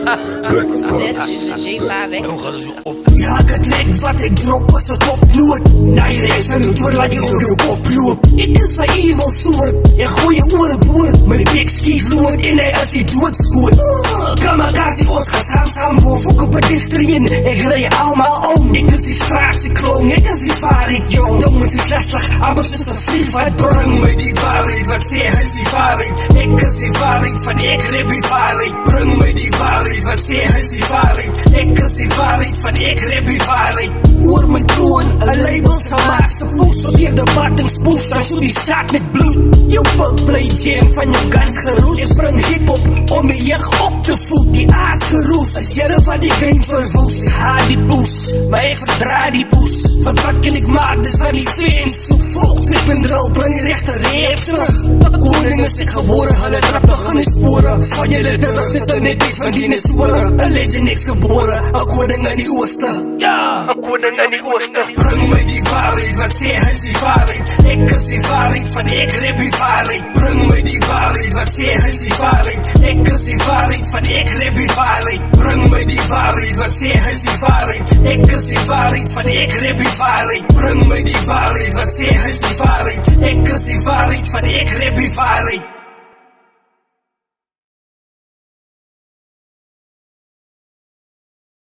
This is a J5 exclusive. Ja, ek net wat ek drop as 'n topnoot. Nee, ek sal nie oor laat jy oor jou kop loop. Ek is 'n evil soort. Ek gooi jou oor 'n boord. My bek skiet lood en hy as hy doodskoot. Kamikaze ons gesam fok op 'n distrien. Ek ry almal om. Ek is die straatse klong. Ek is die varik jong. Dan moet jy slastig, aber soos 'n vlieg wat bring my die waarheid. Wat sê hy is die waarheid? Ek is die waarheid van ek rep die waarheid. Bring my die waarheid. Wat sê hy is die waarheid? Ek is die waarheid van ek rep die waarheid. Oor my kroon, 'n label sa maak se poes. Op hier debat en spoes, dan so die saak met bloed. Jou pulp play jam van jou guns geroes. Ek bring hiphop om my jeug op te voed. Die aas geroes, as jyre van die game verwoes. Haal die poes, maar ek verdra die poes. Van wat kan ek maak, dis wat die fans soek. Volg, trip en drill, bring die rechte rap terug. Koning is ek gebore, hulle trap begin die spore. Van julle terug, dit er net uit van die nesore. Een legend ek gebore, een koning in die ooste. Ja, een koning in die ooste. Bring my die waarheid, wat sê hy is die waarheid? Ek is die waarheid van ek rep die waarheid. Bring my die waarheid, wat sê hy is die waarheid? Ek is die waarheid van ek rep die waarheid. Bring my die waarheid, wat sê hy is die waarheid? Ek is die waarheid van ek rep die waarheid. Bring my die waarheid, wat sê hy is die waarheid? Ek is die waarheid van ek rep die waarheid.